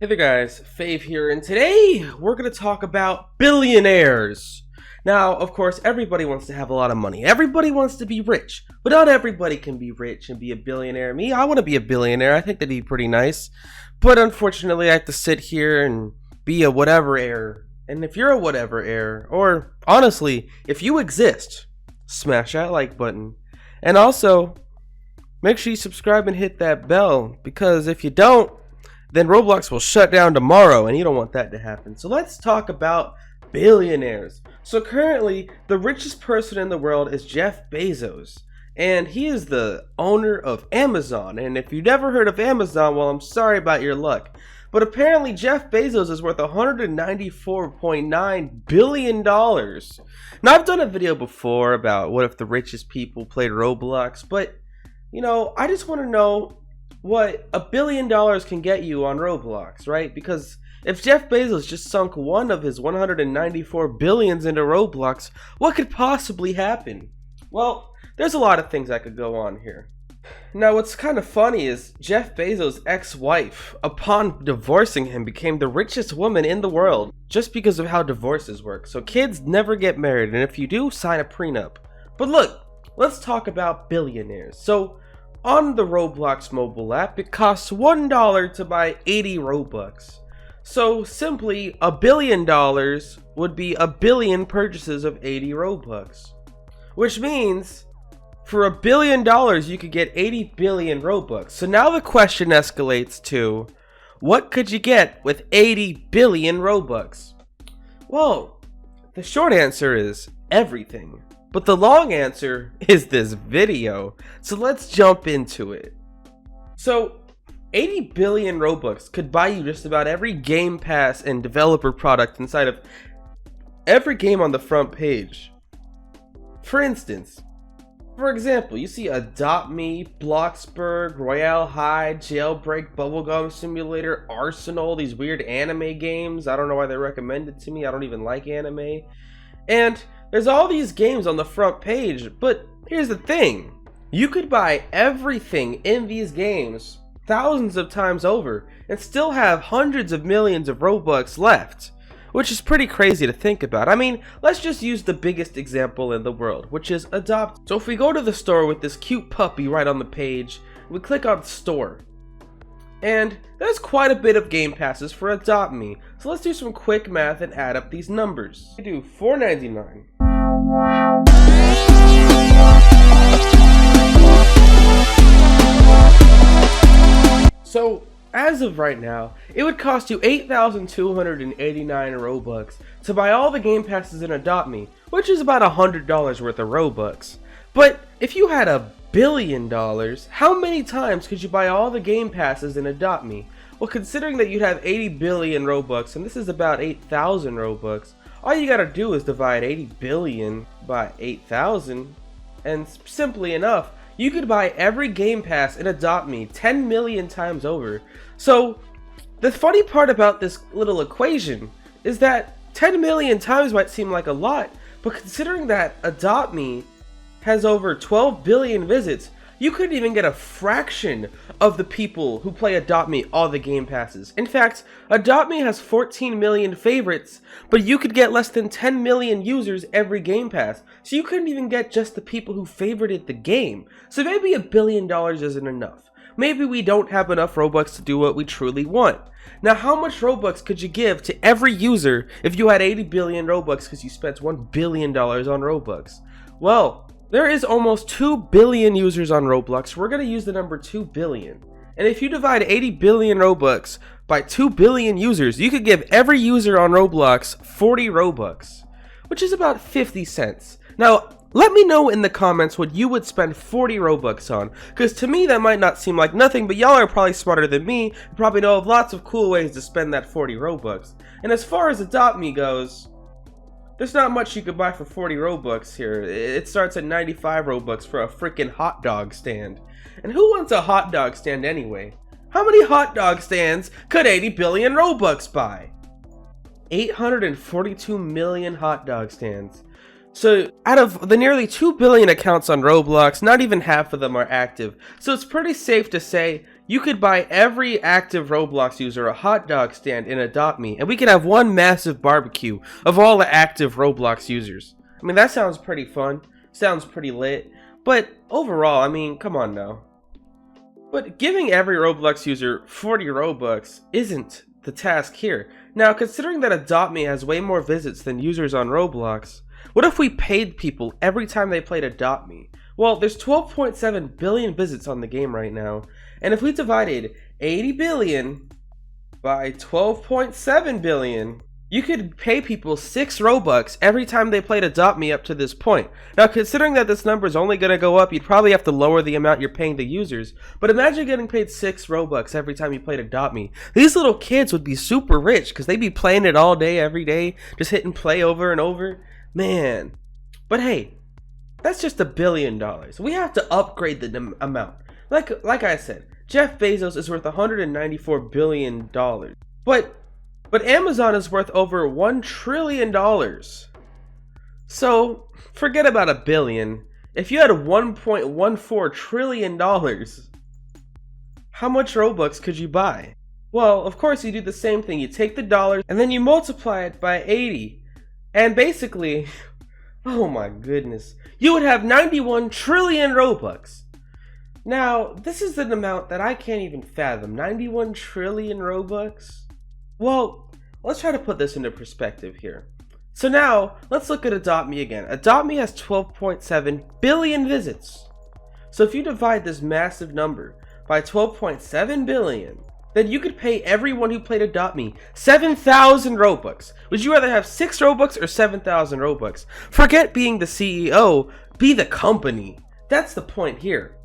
Hey there guys, Fave here, and today we're going to talk about billionaires. Now, of course, everybody wants to have a lot of money. Everybody wants to be rich, but not everybody can be rich and be a billionaire. I want to be a billionaire. I think that'd be pretty nice. But unfortunately, I have to sit here and be a whatever heir. And if you're a whatever heir, or honestly, if you exist, smash that like button. And also, make sure you subscribe and hit that bell, because if you don't, then Roblox will shut down tomorrow, and you don't want that to happen. So let's talk about billionaires. So currently, the richest person in the world is Jeff Bezos, and he is the owner of Amazon. And if you've never heard of Amazon, well, I'm sorry about your luck. But apparently, Jeff Bezos is worth $194.9 billion. Now, I've done a video before about what if the richest people played Roblox, but, I just want to know what $1 billion can get you on Roblox, right? Because if Jeff Bezos just sunk one of his 194 billions into Roblox, what could possibly happen? Well, there's a lot of things that could go on here. Now, what's kind of funny is Jeff Bezos' ex-wife, upon divorcing him, became the richest woman in the world just because of how divorces work. So kids never get married, and if you do, sign a prenup. But look, let's talk about billionaires. So on the Roblox mobile app, it costs $1 to buy 80 Robux. So simply, $1 billion would be 1 billion purchases of 80 Robux. Which means, for $1 billion, you could get 80 billion Robux. So now the question escalates to, what could you get with 80 billion Robux? Well, the short answer is everything. But the long answer is this video, so let's jump into it. So, 80 billion Robux could buy you just about every Game Pass and developer product inside of every game on the front page. For instance, for example, you see Adopt Me, Bloxburg, Royale High, Jailbreak, Bubblegum Simulator, Arsenal, these weird anime games. I don't know why they recommend it to me, I don't even like anime. And there's all these games on the front page, but here's the thing. You could buy everything in these games thousands of times over and still have hundreds of millions of Robux left, which is pretty crazy to think about. I mean, let's just use the biggest example in the world, which is Adopt. So if we go to the store with this cute puppy right on the page, we click on Store. And there's quite a bit of game passes for Adopt Me. So let's do some quick math and add up these numbers. We do $4.99. So, as of right now, it would cost you 8,289 Robux to buy all the game passes in Adopt Me, which is about $100 worth of Robux. But if you had $1 billion, how many times could you buy all the game passes in Adopt Me? Well, considering that you'd have 80 billion Robux, and this is about 8,000 Robux, all you gotta do is divide 80 billion by 8,000, and simply enough, you could buy every game pass in Adopt Me 10 million times over. So, the funny part about this little equation is that 10 million times might seem like a lot, but considering that Adopt Me has over 12 billion visits, you couldn't even get a fraction of the people who play Adopt Me all the game passes. In fact, Adopt Me has 14 million favorites, but you could get less than 10 million users every game pass. So you couldn't even get just the people who favorited the game. So maybe $1 billion isn't enough. Maybe we don't have enough Robux to do what we truly want. Now, how much Robux could you give to every user if you had 80 billion Robux because you spent $1 billion on Robux? Well, there is almost 2 billion users on Roblox. We're going to use the number 2 billion. And if you divide 80 billion Robux by 2 billion users, you could give every user on Roblox 40 Robux, which is about 50 cents. Now, let me know in the comments what you would spend 40 Robux on, because to me that might not seem like nothing, but y'all are probably smarter than me and probably know of lots of cool ways to spend that 40 Robux. And as far as Adopt Me goes, there's not much you could buy for 40 Robux here. It starts at 95 Robux for a freaking hot dog stand. And who wants a hot dog stand anyway? How many hot dog stands could 80 billion Robux buy? 842 million hot dog stands. So out of the nearly 2 billion accounts on Roblox, not even half of them are active. So it's pretty safe to say you could buy every active Roblox user a hot dog stand in Adopt Me, and we could have one massive barbecue of all the active Roblox users. I mean, that sounds pretty fun. Sounds pretty lit. But overall, I mean, come on now. But giving every Roblox user 40 Robux isn't the task here. Now, considering that Adopt Me has way more visits than users on Roblox, what if we paid people every time they played Adopt Me? Well, there's 12.7 billion visits on the game right now, and if we divided 80 billion by 12.7 billion, you could pay people 6 Robux every time they played Adopt Me up to this point. Now, considering that this number is only going to go up, you'd probably have to lower the amount you're paying the users. But imagine getting paid 6 Robux every time you played Adopt Me. These little kids would be super rich because they'd be playing it all day, every day, just hitting play over and over. Man. But hey, that's just $1 billion. We have to upgrade the amount. Like I said, Jeff Bezos is worth $194 billion. But Amazon is worth over $1 trillion. So, forget about $1 billion. If you had $1.14 trillion, how much Robux could you buy? Well, of course you do the same thing. You take the dollars and then you multiply it by 80. And basically, oh my goodness, you would have 91 trillion Robux. Now, this is an amount that I can't even fathom. 91 trillion Robux? Well, let's try to put this into perspective here. So now, let's look at Adopt Me again. Adopt Me has 12.7 billion visits. So if you divide this massive number by 12.7 billion, then you could pay everyone who played Adopt Me 7,000 Robux. Would you rather have 6 Robux or 7,000 Robux? Forget being the CEO, be the company. That's the point here.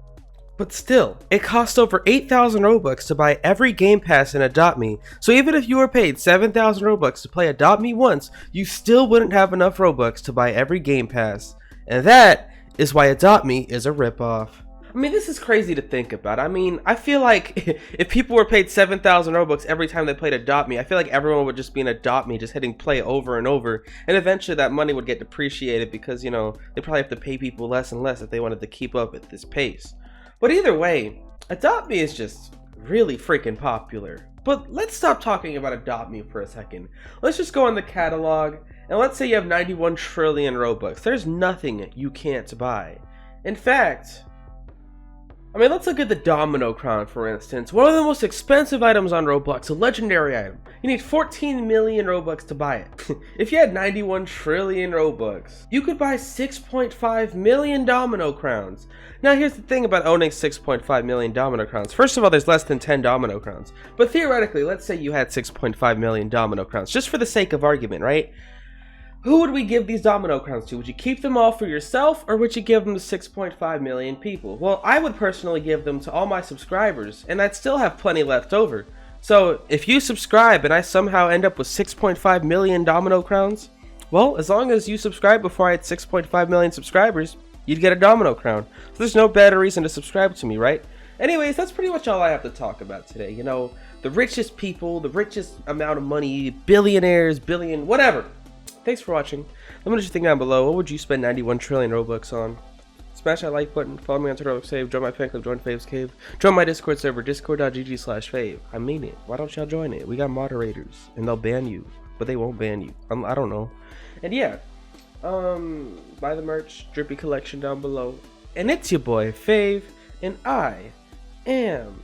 But still, it costs over 8,000 Robux to buy every Game Pass in Adopt Me, so even if you were paid 7,000 Robux to play Adopt Me once, you still wouldn't have enough Robux to buy every Game Pass. And that is why Adopt Me is a ripoff. I mean, this is crazy to think about. I mean, I feel like if people were paid 7,000 Robux every time they played Adopt Me, I feel like everyone would just be in Adopt Me, just hitting play over and over, and eventually that money would get depreciated because, you know, they probably have to pay people less and less if they wanted to keep up at this pace. But either way, Adopt Me is just really freaking popular. But let's stop talking about Adopt Me for a second. Let's just go in the catalog, and let's say you have 91 trillion Robux. There's nothing you can't buy. In fact, I mean, let's look at the Domino Crown, for instance. One of the most expensive items on Roblox, a legendary item. You need 14 million Robux to buy it. If you had 91 trillion Robux, you could buy 6.5 million Domino Crowns. Now, here's the thing about owning 6.5 million Domino Crowns. First of all, there's less than 10 Domino Crowns. But theoretically, let's say you had 6.5 million Domino Crowns, just for the sake of argument, right? Who would we give these Domino Crowns to? Would you keep them all for yourself, or would you give them to 6.5 million people? Well, I would personally give them to all my subscribers, and I'd still have plenty left over. So, if you subscribe and I somehow end up with 6.5 million Domino Crowns, well, as long as you subscribe before I had 6.5 million subscribers, you'd get a Domino Crown. So there's no better reason to subscribe to me, right? Anyways, that's pretty much all I have to talk about today. You know, the richest people, the richest amount of money, billionaires, whatever. Thanks for watching. Let me know what you think down below. What would you spend 91 trillion Robux on? Smash that like button, follow me on Twitter, Fave, join my fan club, join Fave's Cave, join my Discord server, discord.gg/Fave. I mean it. Why don't y'all join it? We got moderators, and they'll ban you, but they won't ban you. I don't know. And yeah, buy the merch, Drippy collection down below. And it's your boy, Fave, and I am